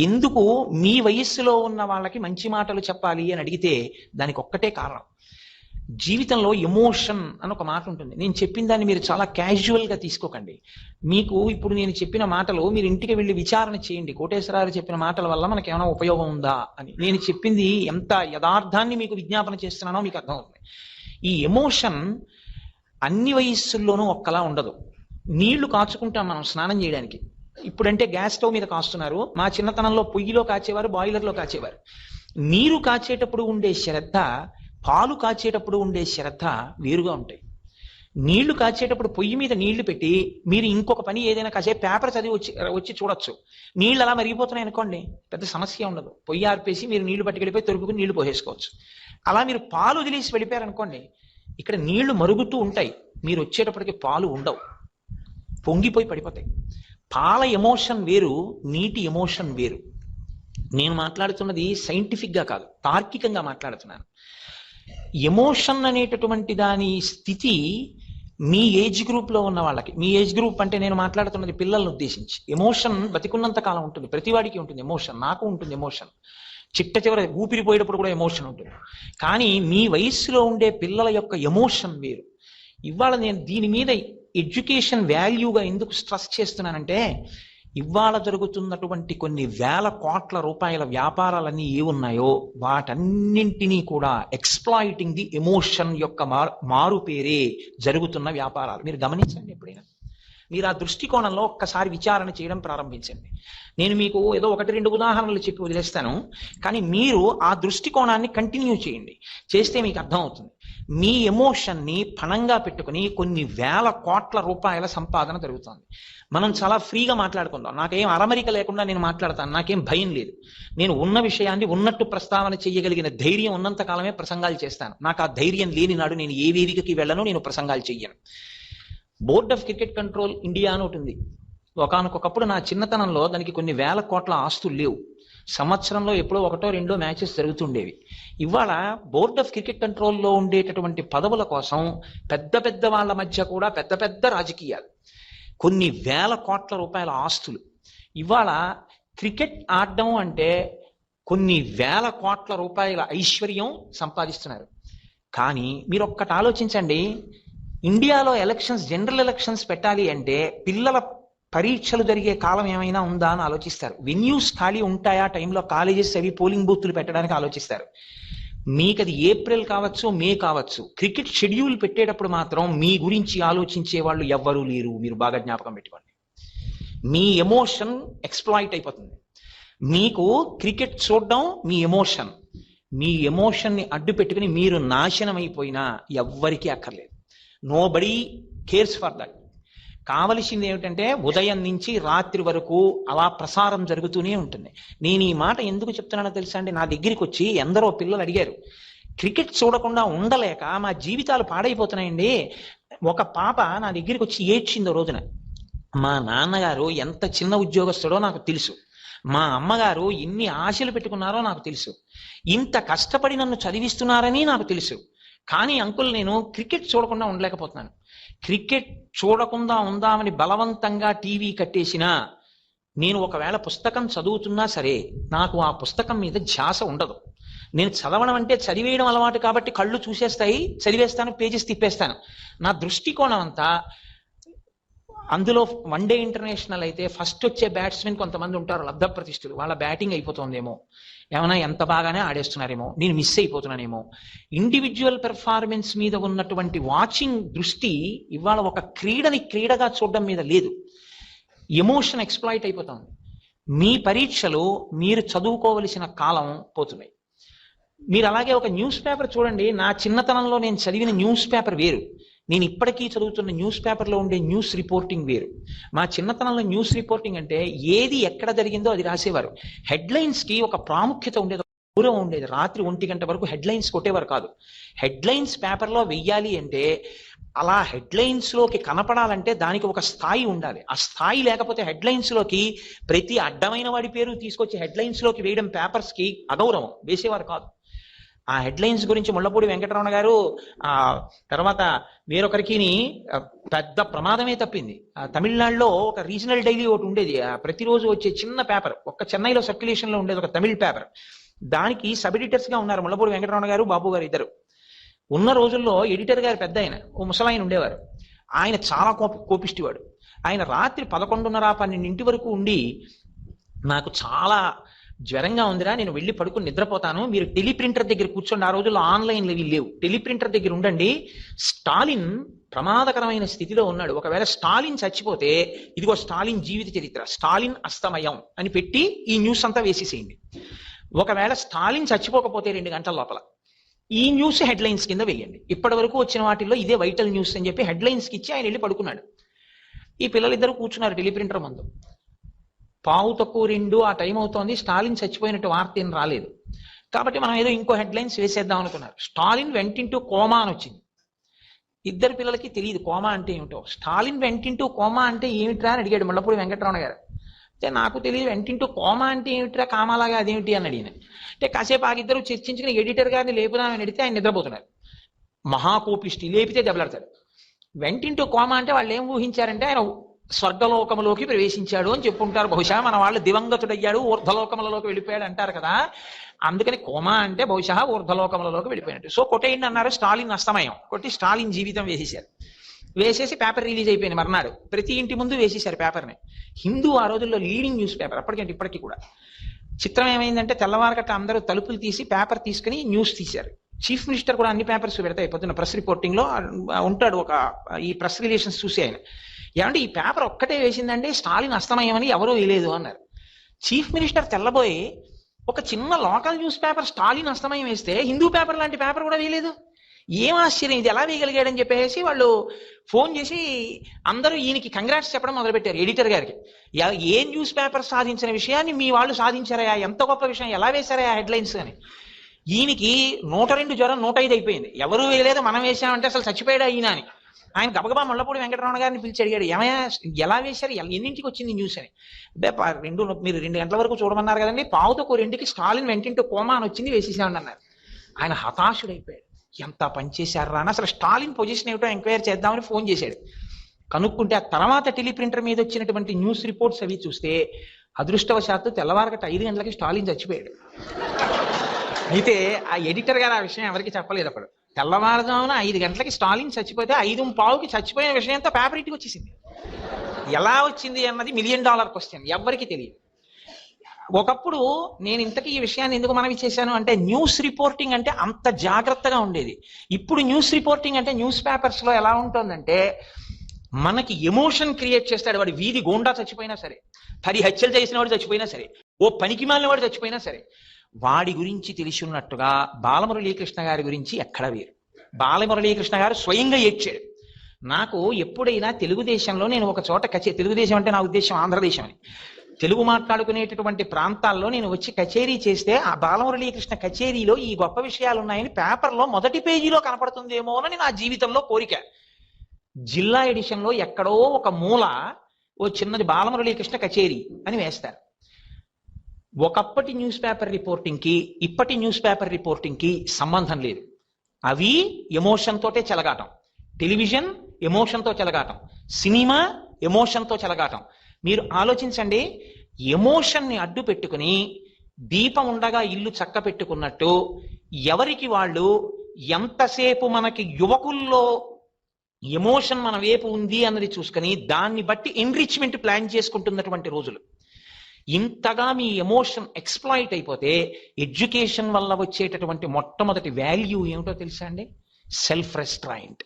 ఎందుకు మీ వయస్సులో ఉన్న వాళ్ళకి మంచి మాటలు చెప్పాలి అని అడిగితే దానికి ఒక్కటే కారణం. జీవితంలో ఎమోషన్ అని ఒక మాట ఉంటుంది. నేను చెప్పిన దాన్ని మీరు చాలా క్యాజువల్గా తీసుకోకండి. మీకు ఇప్పుడు నేను చెప్పిన మాటలు మీరు ఇంటికి వెళ్ళి విచారణ చేయండి. కోటేశ్వరరావు చెప్పిన మాటల వల్ల మనకి ఏమైనా ఉపయోగం ఉందా అని. నేను చెప్పింది ఎంత యథార్థాన్ని మీకు విజ్ఞాపన చేస్తున్నానో మీకు అర్థమవుతుంది. ఈ ఎమోషన్ అన్ని వయస్సుల్లోనూ ఒక్కలా ఉండదు. నీళ్లు కాచుకుంటాం మనం స్నానం చేయడానికి. ఇప్పుడంటే గ్యాస్ స్టవ్ మీద కాస్తున్నారు. మా చిన్నతనంలో పొయ్యిలో కాచేవారు, బాయిలర్లో కాచేవారు. నీరు కాచేటప్పుడు ఉండే శ్రద్ధ, పాలు కాచేటప్పుడు ఉండే శ్రద్ధ వేరుగా ఉంటాయి. నీళ్లు కాచేటప్పుడు పొయ్యి మీద నీళ్లు పెట్టి మీరు ఇంకొక పని ఏదైనా కాసేపు పేపర్ చదివి వచ్చి చూడొచ్చు. నీళ్ళు అలా మరిగిపోతున్నాయి అనుకోండి, పెద్ద సమస్య ఉండదు. పొయ్యి ఆర్పేసి మీరు నీళ్లు పట్టుకెళ్ళిపోయి తొరుపుకుని నీళ్లు పోసేసుకోవచ్చు. అలా మీరు పాలు వదిలేసి వెళ్ళిపోయారనుకోండి, ఇక్కడ నీళ్లు మరుగుతూ ఉంటాయి, మీరు వచ్చేటప్పటికి పాలు ఉండవు, పొంగిపోయి పడిపోతాయి. పాల ఎమోషన్ వేరు, నీటి ఎమోషన్ వేరు. నేను మాట్లాడుతున్నది సైంటిఫిక్గా కాదు, తార్కికంగా మాట్లాడుతున్నాను. ఎమోషన్ అనేటటువంటి దాని స్థితి మీ ఏజ్ గ్రూప్లో ఉన్న వాళ్ళకి, మీ ఏజ్ గ్రూప్ అంటే నేను మాట్లాడుతున్నది పిల్లల్ని ఉద్దేశించి. ఎమోషన్ బతికున్నంత కాలం ఉంటుంది, ప్రతివాడికి ఉంటుంది ఎమోషన్. నాకు ఉంటుంది ఎమోషన్, చిట్ట చివర ఊపిరిపోయేటప్పుడు కూడా ఎమోషన్ ఉంటుంది. కానీ మీ వయస్సులో ఉండే పిల్లల యొక్క ఎమోషన్ వేరు. ఇవాళ నేను దీని మీద ఎడ్యుకేషన్ వాల్యూగా ఎందుకు స్ట్రెస్ చేస్తున్నానంటే, ఇవాళ జరుగుతున్నటువంటి కొన్ని వేల కోట్ల రూపాయల వ్యాపారాలన్నీ ఏ ఉన్నాయో వాటన్నింటినీ కూడా ఎక్స్ప్లాయిటింగ్ ది ఎమోషన్ యొక్క మారు పేరే జరుగుతున్న వ్యాపారాలు. మీరు గమనించండి, ఎప్పుడైనా మీరు ఆ దృష్టికోణంలో ఒక్కసారి విచారణ చేయడం ప్రారంభించండి. నేను మీకు ఏదో 1-2 ఉదాహరణలు చెప్పి వదిలేస్తాను, కానీ మీరు ఆ దృష్టికోణాన్ని కంటిన్యూ చేయండి. చేస్తే మీకు అర్థమవుతుంది. మీ ఎమోషన్ని పణంగా పెట్టుకుని కొన్ని వేల కోట్ల రూపాయల సంపాదన జరుగుతుంది. మనం చాలా ఫ్రీగా మాట్లాడుకుందాం. నాకేం అరమరిక లేకుండా నేను మాట్లాడతాను, నాకేం భయం లేదు. నేను ఉన్న విషయాన్ని ఉన్నట్టు ప్రస్తావన చేయగలిగిన ధైర్యం ఉన్నంత కాలమే ప్రసంగాలు చేస్తాను. నాకు ఆ ధైర్యం లేని నాడు నేను ఏ వేదికకి వెళ్ళను, నేను ప్రసంగాలు చెయ్యను. Board of cricket control India అని ఒకటి ఉంది. ఒకానొకప్పుడు నా చిన్నతనంలో దానికి కొన్ని వేల కోట్ల ఆస్తులు లేవు. సంవత్సరంలో ఎప్పుడో 1-2 మ్యాచెస్ జరుగుతుండేవి. ఇవాళ బోర్డ్ ఆఫ్ క్రికెట్ కంట్రోల్లో ఉండేటటువంటి పదవుల కోసం పెద్ద పెద్ద వాళ్ళ మధ్య కూడా పెద్ద పెద్ద రాజకీయాలు, కొన్ని వేల కోట్ల రూపాయల ఆస్తులు. ఇవాళ క్రికెట్ ఆడడం అంటే కొన్ని వేల కోట్ల రూపాయల ఐశ్వర్యం సంపాదిస్తున్నారు. కానీ మీరు ఒక్కటి ఆలోచించండి, ఇండియాలో ఎలక్షన్స్, జనరల్ ఎలక్షన్స్ పెట్టాలి అంటే పిల్లల పరీక్షలు జరిగే కాలం ఏమైనా ఉందా అని ఆలోచిస్తారు. వెన్యూస్ ఖాళీ ఉంటాయా టైంలో, కాలేజెస్ అవి పోలింగ్ బూత్లు పెట్టడానికి ఆలోచిస్తారు. మీకు అది ఏప్రిల్ కావచ్చు, మే కావచ్చు, క్రికెట్ షెడ్యూల్ పెట్టేటప్పుడు మాత్రం మీ గురించి ఆలోచించే వాళ్ళు ఎవ్వరూ లేరు. మీరు బాగా జ్ఞాపకం పెట్టుకోండి. మీ ఎమోషన్ ఎక్స్ప్లాయిట్ అయిపోతుంది. మీకు క్రికెట్ చూడడం మీ ఎమోషన్, మీ ఎమోషన్ని అడ్డు పెట్టుకుని మీరు నాశనం అయిపోయినా ఎవ్వరికీ అక్కర్లేదు. Nobody cares for that. కావలసింది ఏమిటంటే ఉదయం నుంచి రాత్రి వరకు అలా ప్రసారం జరుగుతూనే ఉంటుంది. నేను ఈ మాట ఎందుకు చెప్తున్నానో తెలుసా అండి? నా దగ్గరికి వచ్చి ఎందరో పిల్లలు అడిగారు, క్రికెట్ చూడకుండా ఉండలేక మా జీవితాలు పాడైపోతున్నాయండి. ఒక పాప నా దగ్గరికి వచ్చి ఏడ్చిందో రోజున, మా నాన్నగారు ఎంత చిన్న ఉద్యోగస్తుడో నాకు తెలుసు, మా అమ్మగారు ఎన్ని ఆశలు పెట్టుకున్నారో నాకు తెలుసు, ఇంత కష్టపడి నన్ను చదివిస్తున్నారని నాకు తెలుసు. కానీ అంకుల్, నేను క్రికెట్ చూడకుండా ఉండలేకపోతున్నాను. క్రికెట్ చూడకుండా ఉందామని బలవంతంగా టీవీ కట్టేసినా, నేను ఒకవేళ పుస్తకం చదువుతున్నా సరే నాకు ఆ పుస్తకం మీద ధ్యాస ఉండదు. నేను చదవడం అంటే చదివేయడం అలవాటు కాబట్టి కళ్ళు చూసేస్తాయి, చదివేస్తాను, పేజెస్ తిప్పేస్తాను. నా దృష్టికోణం అంతా అందులో వన్డే ఇంటర్నేషనల్ అయితే ఫస్ట్ వచ్చే బ్యాట్స్మెన్ కొంతమంది ఉంటారు లబ్ధ ప్రతిష్ఠులు, వాళ్ళ బ్యాటింగ్ అయిపోతుందేమో, ఏమైనా ఎంత బాగానే ఆడేస్తున్నారేమో, నేను మిస్ అయిపోతున్నానేమో. ఇండివిజువల్ పెర్ఫార్మెన్స్ మీద ఉన్నటువంటి వాచింగ్ దృష్టి ఇవాళ ఒక క్రీడని క్రీడగా చూడడం మీద లేదు. ఎమోషన్ ఎక్స్ప్లాయిట్ అయిపోతుంది. మీ పరీక్షలు మీరు చదువుకోవలసిన కాలం పోతున్నాయి. మీరు అలాగే ఒక న్యూస్ పేపర్ చూడండి. నా చిన్నతనంలో నేను చదివిన న్యూస్ పేపర్ వేరు, నేను ఇప్పటికీ చదువుతున్న న్యూస్ పేపర్లో ఉండే న్యూస్ రిపోర్టింగ్ వేరు. మా చిన్నతనంలో న్యూస్ రిపోర్టింగ్ అంటే ఏది ఎక్కడ జరిగిందో అది రాసేవారు. హెడ్లైన్స్ కి ఒక ప్రాముఖ్యత ఉండేది, గౌరవం ఉండేది. రాత్రి 1 గంట వరకు హెడ్లైన్స్ కొట్టేవారు కాదు. హెడ్లైన్స్ పేపర్లో వెయ్యాలి అంటే, అలా హెడ్లైన్స్ లోకి కనపడాలంటే దానికి ఒక స్థాయి ఉండాలి. ఆ స్థాయి లేకపోతే హెడ్లైన్స్ లోకి ప్రతి అడ్డమైన వాడి పేరు తీసుకొచ్చి హెడ్లైన్స్ లోకి వేయడం పేపర్స్ కి అగౌరవం, వేసేవారు కాదు. ఆ హెడ్లైన్స్ గురించి ముళ్ళపూడి వెంకటరమణ గారు ఆ తర్వాత వేరొకరికి పెద్ద ప్రమాదమే తప్పింది. తమిళనాడులో ఒక రీజనల్ డైలీ ఒకటి ఉండేది, ప్రతిరోజు వచ్చే చిన్న పేపర్, ఒక్క చెన్నైలో సర్క్యులేషన్ లో ఉండేది ఒక తమిళ పేపర్. దానికి సబ్ ఎడిటర్స్ గా ఉన్నారు ముళ్ళపూడి వెంకటరమణ గారు, బాబు గారు ఇద్దరు. ఉన్న రోజుల్లో ఎడిటర్ గారు పెద్ద ఆయన, ఓ ముసలాయన ఉండేవారు. ఆయన చాలా కోపిష్టివాడు. ఆయన రాత్రి 11:30-12 వరకు ఉండి, నాకు చాలా జ్వరంగా ఉందిరా, నేను వెళ్ళి పడుకుని నిద్రపోతాను, మీరు టెలిప్రింటర్ దగ్గర కూర్చోండి. ఆ రోజుల్లో ఆన్లైన్లు ఇవి లేవు, టెలిప్రింటర్ దగ్గర ఉండండి, స్టాలిన్ ప్రమాదకరమైన స్థితిలో ఉన్నాడు, ఒకవేళ స్టాలిన్ చచ్చిపోతే ఇదిగో స్టాలిన్ జీవిత చరిత్ర, స్టాలిన్ అస్తమయం అని పెట్టి ఈ న్యూస్ అంతా వేసేసేయండి. ఒకవేళ స్టాలిన్ చచ్చిపోకపోతే 2 గంటల లోపల ఈ న్యూస్ హెడ్లైన్స్ కింద వేయండి. ఇప్పటి వరకు వచ్చిన వాటిల్లో ఇదే వైటల్ న్యూస్ అని చెప్పి హెడ్లైన్స్ కి ఇచ్చి ఆయన వెళ్ళి పడుకున్నాడు. ఈ పిల్లలిద్దరూ కూర్చున్నారు టెలిప్రింటర్ ముందు. 1:45 ఆ టైం అవుతోంది, స్టాలిన్ చచ్చిపోయినట్టు వార్త ఏం రాలేదు. కాబట్టి మనం ఏదో ఇంకో హెడ్లైన్స్ వేసేద్దాం అనుకున్నారు. స్టాలిన్ వెంట ఇంటూ కోమా అని వచ్చింది. ఇద్దరు పిల్లలకి తెలియదు కోమా అంటే ఏమిటో. స్టాలిన్ వెంట ఇంటూ కోమా అంటే ఏమిట్రా అని అడిగాడు ముళ్ళపూడి వెంకటరమణ గారు. అంటే నాకు తెలియదు, వెంట ఇంటూ కోమా అంటే ఏమిట్రా, కామాలాగా అదేమిటి అని అడిగిన. అంటే కాసేపు ఆగిద్దరు చర్చించుకుని ఎడిటర్ గారిని లేపుదామని అడిగితే ఆయన నిద్రపోతున్నారు. మహాకోపిష్టి, లేపితే దెబ్బలాడతాడు. వెంటింటూ కోమా అంటే వాళ్ళు ఏం ఊహించారంటే ఆయన స్వర్గలోకములోకి ప్రవేశించాడు అని చెప్పుకుంటారు. బహుశా మన వాళ్ళు దివంగతుడయ్యాడు, ఊర్ధలోకములలోకి వెళ్ళిపోయాడు అంటారు కదా, అందుకని కోమా అంటే బహుశా ఊర్ధలోకములలోకి వెళ్ళిపోయినట్టు. సో కొట్టేయండి అన్నారు. స్టాలిన్ అస్తమయం కొట్టి స్టాలిన్ జీవితం వేసేశారు. వేసేసి పేపర్ రిలీజ్ అయిపోయింది మర్నాడు. ప్రతి ఇంటి ముందు వేసేశారు పేపర్ని. హిందూ ఆ రోజుల్లో లీడింగ్ న్యూస్ పేపర్, అప్పటికంటే ఇప్పటికీ కూడా. చిత్రం ఏమైందంటే తెల్లవారకట్ట అందరూ తలుపులు తీసి పేపర్ తీసుకుని న్యూస్ తీశారు. చీఫ్ మినిస్టర్ కూడా అన్ని పేపర్స్ పెడతాయి పొద్దున్న ప్రెస్ రిపోర్టింగ్ లో ఉంటాడు, ఒక ఈ ప్రెస్ రిలేషన్స్ చూసి ఆయన. ఏమంటే ఈ పేపర్ ఒక్కటే వేసిందంటే స్టాలిన్ అస్తమయం అని ఎవరూ వేయలేదు అన్నారు. చీఫ్ మినిస్టర్ తెల్లబోయి ఒక చిన్న లోకల్ న్యూస్ పేపర్ స్టాలిన్ అస్తమయం వేస్తే హిందూ పేపర్ లాంటి పేపర్ కూడా వేయలేదు. ఏం ఆశ్చర్యం, ఇది ఎలా వేయగలిగాడని చెప్పేసి వాళ్ళు ఫోన్ చేసి అందరూ ఈయనకి కంగ్రాట్స్ చెప్పడం మొదలుపెట్టారు ఎడిటర్ గారికి. ఏ న్యూస్ పేపర్ సాధించిన విషయాన్ని మీ వాళ్ళు సాధించారా, ఎంత గొప్ప విషయం, ఎలా వేశారా హెడ్లైన్స్ అని. ఈయనకి 102 జ్వరం 105 అయిపోయింది. ఎవరు వేయలేదు, మనం వేసామంటే అసలు చచ్చిపోయాడా ఈయన అని. ఆయన గబగబా ముళ్ళపూడి వెంకటరమణ గారిని పిలిచి అడిగాడు, ఏమయ్యా ఎలా వేశారు, ఎన్నింటికి వచ్చింది న్యూస్ అని. మీరు 2 గంటల వరకు చూడమన్నారు కదండి, 1:45కి స్టాలిన్ వెంటింటూ కోమా అని వచ్చింది, వేసేసామని అన్నారు. ఆయన హతాశుడైపోయాడు. ఎంత పనిచేశారా అని. అసలు స్టాలిన్ పొజిషన్ ఏమిటో ఎంక్వైరీ చేద్దామని ఫోన్ చేశాడు. కనుక్కుంటే ఆ తర్వాత టెలిప్రింటర్ మీద వచ్చినటువంటి న్యూస్ రిపోర్ట్స్ అవి చూస్తే అదృష్టవశాత్తు తెల్లవారగట్ట 5 గంటలకి స్టాలిన్ చచ్చిపోయాడు. అయితే ఆ ఎడిటర్ గారు ఆ విషయం ఎవరికి చెప్పలేదు. అప్పుడు తెల్లవారుజామున 5 గంటలకి స్టాలిన్ చచ్చిపోతే 5:15కి చచ్చిపోయిన విషయంతో పేపర్ ఇంటికి వచ్చేసింది. ఎలా వచ్చింది అన్నది $1 మిలియన్ క్వశ్చన్, ఎవరికి తెలియదు. ఒకప్పుడు నేను ఇంతకీ ఈ విషయాన్ని ఎందుకు మనవి చేశాను అంటే, న్యూస్ రిపోర్టింగ్ అంటే అంత జాగ్రత్తగా ఉండేది. ఇప్పుడు న్యూస్ రిపోర్టింగ్ అంటే న్యూస్ పేపర్స్ లో ఎలా ఉంటుందంటే, మనకి ఎమోషన్ క్రియేట్ చేస్తాడు. వాడు వీధి గోండా చచ్చిపోయినా సరే, 10 హత్యలు చేసిన వాడు చచ్చిపోయినా సరే, ఓ పనికి మాలిన వాడు చచ్చిపోయినా సరే, వాడి గురించి తెలిసి ఉన్నట్టుగా బాలమురళీకృష్ణ గారి గురించి ఎక్కడ వేరు. బాలమురళీకృష్ణ గారు స్వయంగా ఏడ్చాడు. నాకు ఎప్పుడైనా తెలుగుదేశంలో నేను ఒక చోట తెలుగుదేశం అంటే నా ఉద్దేశం ఆంధ్రదేశం అని, తెలుగు మాట్లాడుకునేటటువంటి ప్రాంతాల్లో నేను వచ్చి కచేరీ చేస్తే ఆ బాలమురళీకృష్ణ కచేరీలో ఈ గొప్ప విషయాలు ఉన్నాయని పేపర్లో మొదటి పేజీలో కనపడుతుందేమోనని నా జీవితంలో కోరిక. జిల్లా ఎడిషన్లో ఎక్కడో ఒక మూల ఓ చిన్నది బాలమురళీకృష్ణ కచేరీ అని వేస్తారు. ఒకప్పటి న్యూస్ పేపర్ రిపోర్టింగ్ కి ఇప్పటి న్యూస్ పేపర్ రిపోర్టింగ్ కి సంబంధం లేదు. అవి ఎమోషన్ తోటే చెలగాటం. టెలివిజన్ ఎమోషన్తో చెలగాటం, సినిమా ఎమోషన్తో చెలగాటం. మీరు ఆలోచించండి, ఎమోషన్ని అడ్డు పెట్టుకుని దీపం ఉండగా ఇల్లు చక్క పెట్టుకున్నట్టు ఎవరికి వాళ్ళు ఎంతసేపు మనకి యువకుల్లో ఎమోషన్ మన వైపు ఉంది అన్నది చూసుకొని దాన్ని బట్టి ఎన్రిచ్మెంట్ ప్లాన్ చేసుకుంటున్నటువంటి రోజులు. ఇంతగా మీ ఎమోషన్ ఎక్స్ప్లాయిట్ అయిపోతే ఎడ్యుకేషన్ వల్ల వచ్చేటటువంటి మొట్టమొదటి వాల్యూ ఏమిటో తెలుసా అండి? Self restraint.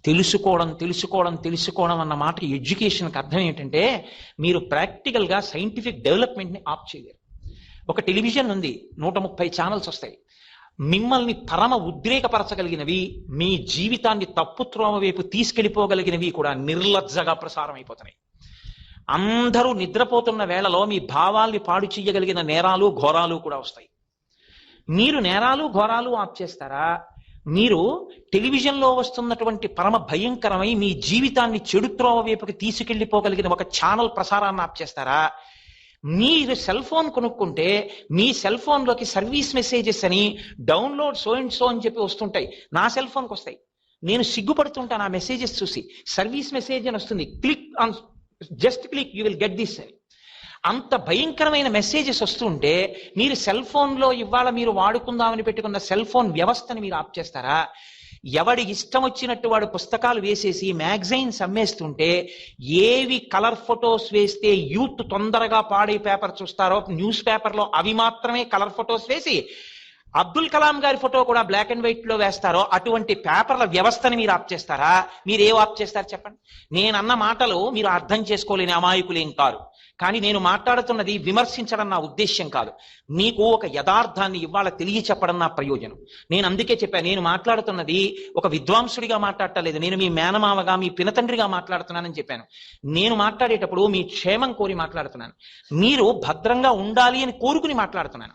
తెలుసుకోవడం అన్న మాటకి ఎడ్యుకేషన్కి అర్థం ఏంటంటే, మీరు ప్రాక్టికల్గా సైంటిఫిక్ డెవలప్మెంట్ని ఆప్ చేయలేరు. ఒక టెలివిజన్ ఉంది, 130 ఛానల్స్ వస్తాయి. మిమ్మల్ని పరమ ఉద్రేకపరచగలిగినవి, మీ జీవితాన్ని తప్పుత్రోవ వైపు తీసుకెళ్లిపోగలిగినవి కూడా నిర్లజ్జగా ప్రసారం అయిపోతున్నాయి. అందరూ నిద్రపోతున్న వేళలో మీ భావాల్ని పాడు చేయగలిగిన నేరాలు ఘోరాలు కూడా వస్తాయి. మీరు నేరాలు ఘోరాలు ఆప్ చేస్తారా? మీరు టెలివిజన్లో వస్తున్నటువంటి పరమ భయంకరమై మీ జీవితాన్ని చెడు త్రోవ వైపుకి తీసుకెళ్లిపోగలిగిన ఒక ఛానల్ ప్రసారాన్ని ఆప్ చేస్తారా? మీరు సెల్ ఫోన్ కొనుక్కుంటే మీ సెల్ ఫోన్లోకి సర్వీస్ మెసేజెస్ అని డౌన్లోడ్ సో అండ్ సో అని చెప్పి వస్తుంటాయి. నా సెల్ ఫోన్కి వస్తాయి. నేను సిగ్గుపడుతుంటాను ఆ మెసేజెస్ చూసి. సర్వీస్ మెసేజ్ అని వస్తుంది, click on, just click you will get this అని. అంత భయంకరమైన మెసేజెస్ వస్తుంటే మీరు సెల్ ఫోన్లో ఇవాళ మీరు వాడుకుందామని పెట్టుకున్న సెల్ ఫోన్ వ్యవస్థని మీరు ఆప్ చేస్తారా? ఎవడి ఇష్టం వచ్చినట్టు వాడు పుస్తకాలు వేసేసి మ్యాగజైన్స్ అమ్మేస్తుంటే, ఏవి కలర్ ఫొటోస్ వేస్తే యూత్ తొందరగా పాడే పేపర్ చూస్తారో న్యూస్ పేపర్లో అవి మాత్రమే కలర్ ఫొటోస్ వేసి అబ్దుల్ కలాం గారి ఫోటో కూడా బ్లాక్ అండ్ వైట్ లో వేస్తారో అటువంటి పేపర్ల వ్యవస్థని మీరు ఆప్ చేస్తారా? మీరు ఏం ఆప్ చేస్తారు చెప్పండి. నేనన్న మాటలు మీరు అర్థం చేసుకోలేని అమాయకులేం కాదు. కానీ నేను మాట్లాడుతున్నది విమర్శించడం నా ఉద్దేశ్యం కాదు. మీకు ఒక యథార్థాన్ని ఇవాళ తెలియచెప్పడం నా ప్రయోజనం. నేను అందుకే చెప్పాను, నేను మాట్లాడుతున్నది ఒక విద్వాంసుడిగా మాట్లాడటలేదు, నేను మీ మేనమావగా మీ పినతండ్రిగా మాట్లాడుతున్నానని చెప్పాను. నేను మాట్లాడేటప్పుడు మీ క్షేమం కోరి మాట్లాడుతున్నాను. మీరు భద్రంగా ఉండాలి అని కోరుకుని మాట్లాడుతున్నాను.